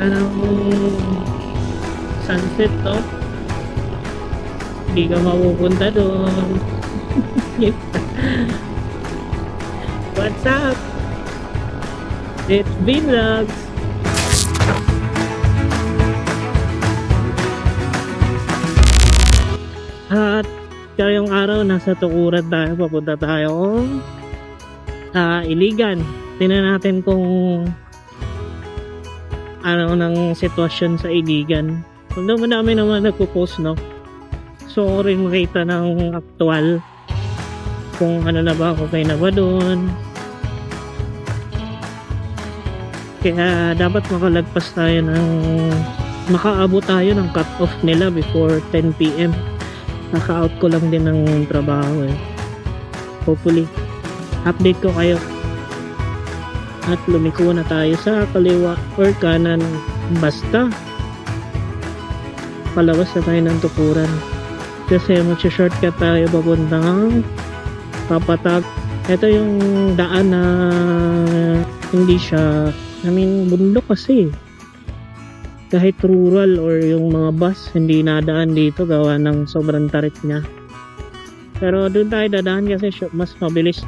Anong sunset to? Hindi ka mapupunta doon. What's up? It's Vlogs. At ngayong araw nasa tukuran tayo, papunta tayo Iligan. Tingnan natin kung ano ng sitwasyon sa Iligan. Kung madami naman nagpo-post, no? So rin makita ng aktual kung ano na ba, okay na ba doon. Kaya dapat makalagpas tayo makaabot tayo ng cut off nila before 10 PM. Naka-out ko lang din ng trabaho eh. Hopefully update ko kayo. At lumiko na tayo sa kaliwa or kanan, basta palabas na tayo ng tukuran kasi mag-shortcut tayo papuntang Papatag. Ito yung daan na hindi siya, bundok kasi kahit rural or yung mga bus hindi nadaan dito gawa ng sobrang tarik niya, pero doon tayo dadaan kasi mas mabilis.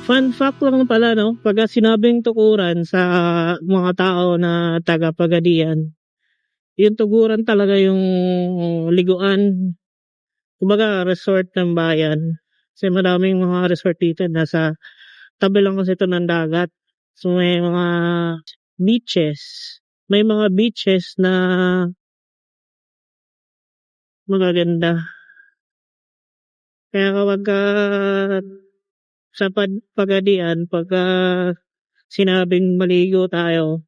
Fun fact lang pala, no? Pagka sinabing tukuran sa mga tao na taga Pagadian, yung tukuran talaga yung liguan. Kumbaga resort ng bayan. Kasi maraming mga resort dito nasa tabi lang kasi ito ng dagat. So may mga beaches. May mga beaches na magaganda. Kaya kapag sa Pagadian, pagka sinabing maligo tayo,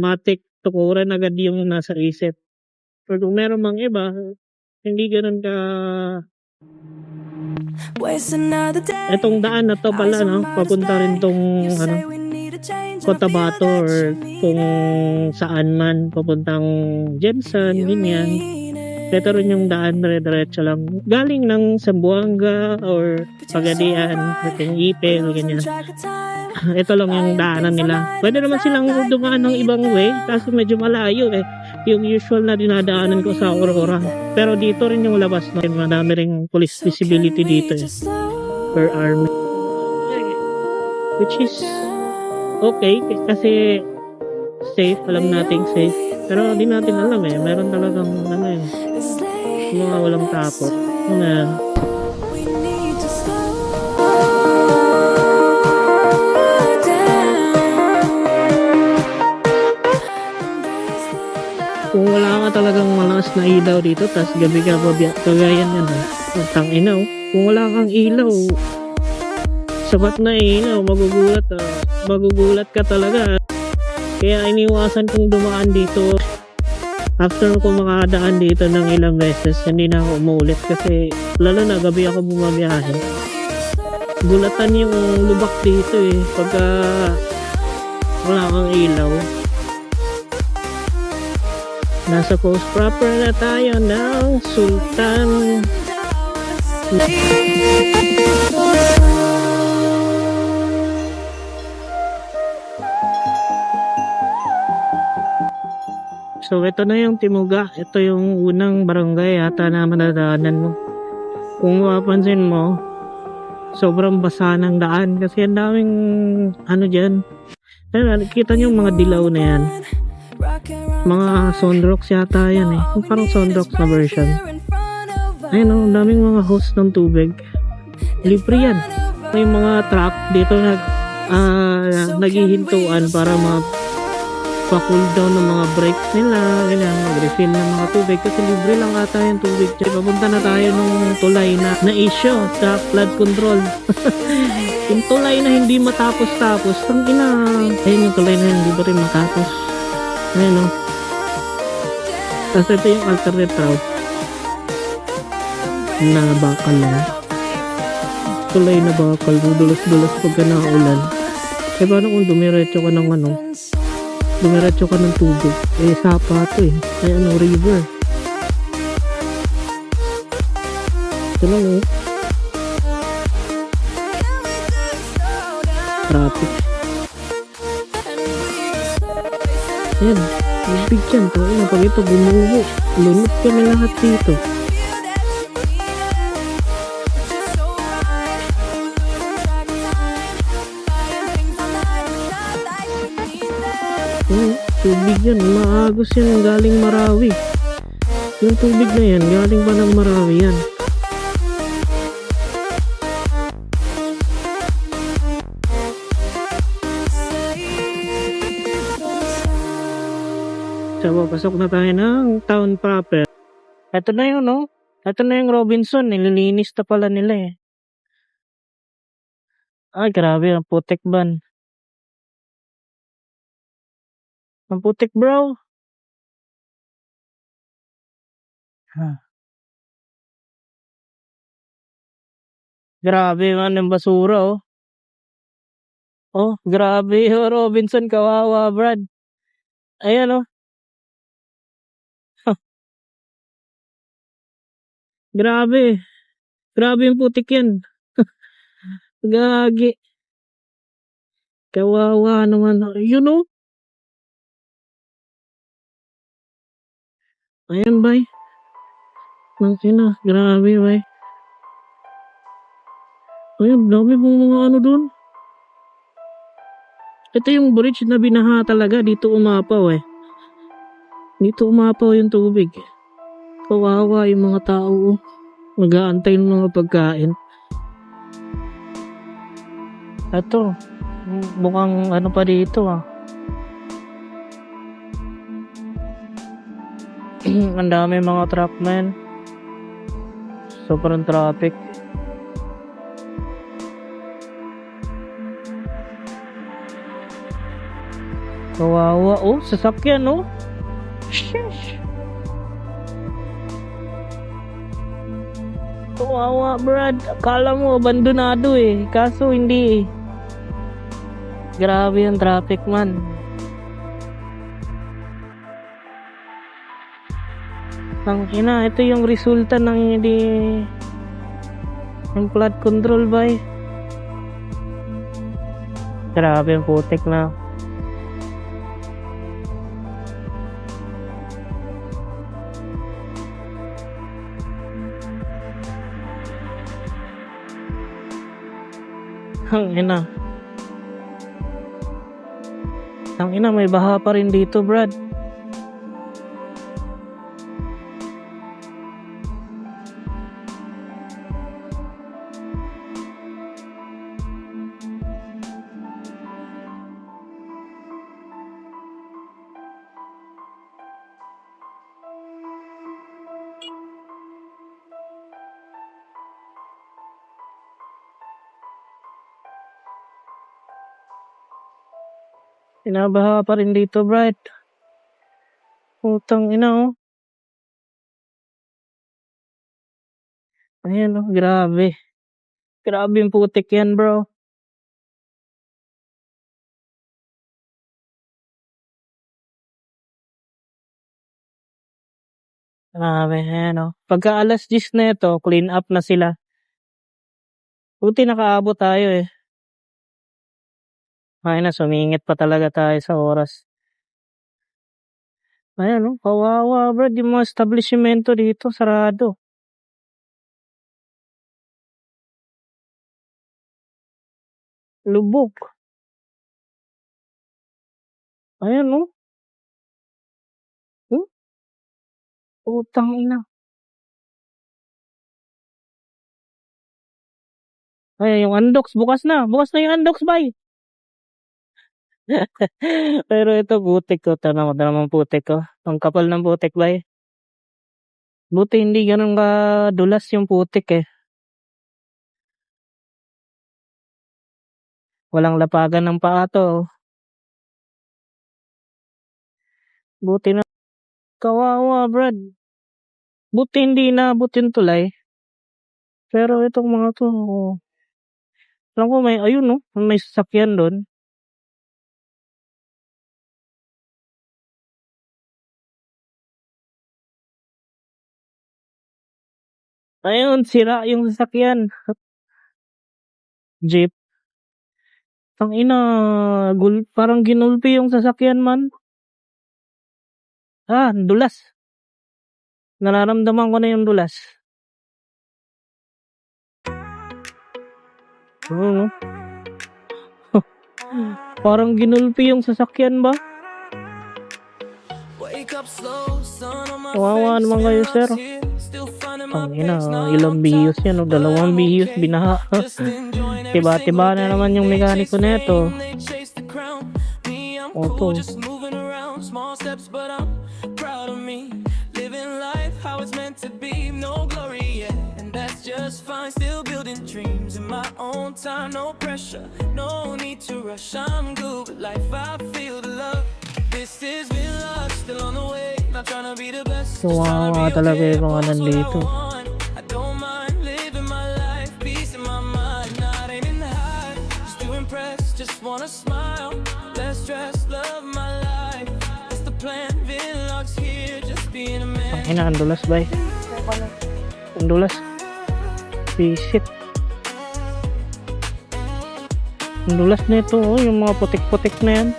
matik tukuran agad yung nasa isip. Pero kung meron mang iba, hindi ganun ka. Etong daan na to pala, no? Papunta rin tong Cotabato or kung saan man, papuntang Jensen, ganyan. Ito rin yung daan, dire-diretso lang. Galing ng Zamboanga or Pagadian, yung Ipil, ganyan. Ito lang yung daanan nila. Pwede naman silang dumaan ng ibang way kasi medyo malayo eh. Yung usual na dinadaanan ko sa Aurora. Pero dito rin yung labas, no? Madami rin police visibility dito eh. Per army. Which is okay kasi safe, alam nating safe. Pero di natin alam eh. Meron talagang mga walang tapot. Kung wala ka talagang malakas na ilaw dito, tas gabi ka kagayan yan eh. Tang inaw. Kung wala kang ilaw, sapat na ilaw, magugulat ka talaga. Kaya iniwasan kong dumaan dito. After ko makadaan dito ng ilang beses, hindi na ako umulit kasi lalo na gabi ako bumabiyahe. Gulatan yung lubak dito eh pagka wala kang ilaw. Nasa coast proper na tayo ng Sultan. So ito na yung Timuga. Ito yung unang barangay yata na madadaanan mo. Kung mapapansin mo, sobrang basa ng daan kasi ang daming dyan. Kita nyo yung mga dilaw na yan. Mga Sunrocks yata yan eh. Yung parang Sunrocks na version. Ayun oh, daming mga hose ng tubig. Libre yan. May mga truck dito naghihintuan para pa-cool down ng mga brakes nila, ganyan, mag-refill ng mga tubig kasi libre lang ata yung tubig dyan. Papunta na tayo nung tulay na issue sa flood control. Yung tulay na hindi matapos-tapos, ang ina. Ayun yung tulay na hindi ba rin matapos. Ayun o. Tapos ito yung alternate route na bakal lang. Tulay na bakal, dulos-dulos pagka naulan. Kaya paano kung dumiretso ka ng dumiretso ka ng tubig? Eh, sapa to eh. Ay river. Ito lang oh. Traffic. Ayan, big dyan to. Ayan, pag ito gumuho, lunod ka na lahat dito. Tubig yan, maagos yan, galing Marawi. Yung tubig na yan, galing pa ng Marawi yan. So, pasok na tayo ng town proper. Ito na yun, no? Ito na yung Robinson, nililinis na pala nila eh. Ay, grabe, ang putik ban. Ang putik, bro. Grabe man yung basura, oh. Oh, grabe, oh, Robinson, kawawa, Brad. Ayan, oh. Grabe. Grabe yung putik yan. Gagi. Kawawa naman. Yun, oh. Ayan, bay. Nangkina, grabe, bay. Ayan, dami pong mga ano dun. Ito yung bridge na binaha talaga. Dito umapaw eh. Dito umapaw yung tubig. Kawawa yung mga tao. Mag-aantay ng mga pagkain. Ito. Mukhang ano pa dito ah. Ang dami mga truck man. Sobrang traffic. Kawawa. Oh, sasakyan oh. Sheesh. Kawawa, Brad. Akala mo abandonado eh. Kaso hindi eh. Grabe yung traffic man. Ang ina, ito yung resulta ng hindi ng flood control ba eh. Grabe yung putik na. Ang ina. Ang ina, may baha pa rin dito, Brad. Inabaha pa rin dito, Brad. Putang ina, oh. Ayan, oh. Grabe. Grabe yung putik yan, bro. Grabe, ayan, oh. Pagka alas 10 na ito, clean up na sila. Buti nakaabot tayo, eh. Ay na, sumingit pa talaga tayo sa oras. Ayan, oh. Kawawa, Brad. Yung mga establishmento dito, sarado. Lubog. Ayan, oh. Putang ina. Ay, yung Undox bukas na. Bukas na yung Undox, bay. Pero ito putik ko. Tama naman putik ko. Ang kapal ng putik, bay. Buti hindi ganun kadulas yung putik eh. Walang lapagan ng paa to. Buti na. Kawawa, brad. Buti hindi naabot yung tulay. Pero itong mga to, alam ko may, ayun no, may sasakyan doon. Ayun, sira yung sasakyan. Jeep. Tangina, parang ginulpi yung sasakyan man. Dulas. Nararamdaman ko na yung dulas. No? Parang ginulpi yung sasakyan ba? Kawawa naman kayo, sir. Tangina, ilang bihis yan, o 2 bihis binaha. Tiba-tiba na naman yung mekaniko neto. Oto. Just fine, still building dreams in my own time, no pressure, no need to rush. I'm good with life, I feel the love. This is real love, still on the way, not trying to be the best. Kawawa talaga yung mga nandito. I don't mind living my life, peace in my mind, not aiming high, just to impress, just wanna smile, less stress, love my life. That's the plan, Vlog's here, just being a man. Ang dulas bay. Ang dulas. Visit. Ang dulas nito, oh, yung mga putik-putik na yan.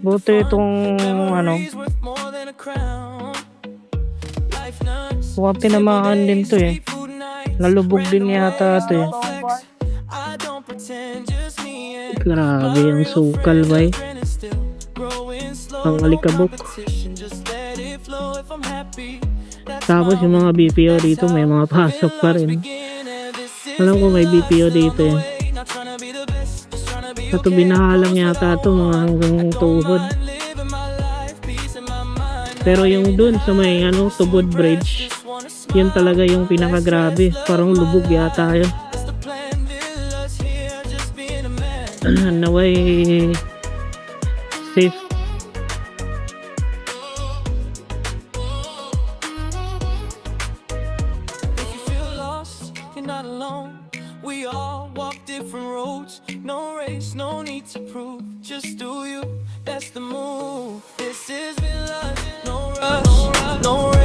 Buti itong ano, huwag tinamaan din to eh. Nalubog din yata ito eh. Grabe ang sukal bay. Ang alikabok. Tapos yung mga BPO dito may mga pasok pa rin. Alam ko may BPO dito eh. Ito binahalang yata ito mga hanggang tuhod. Pero yung dun sa may ano, Tubod Bridge, yun talaga yung pinakagrabe. Parang lubog yata yun. Naway safe. If you feel lost, you're not alone. We all walk different roads. No race, no need to prove. Just do you, that's the move. This is real life, no rush, no rush.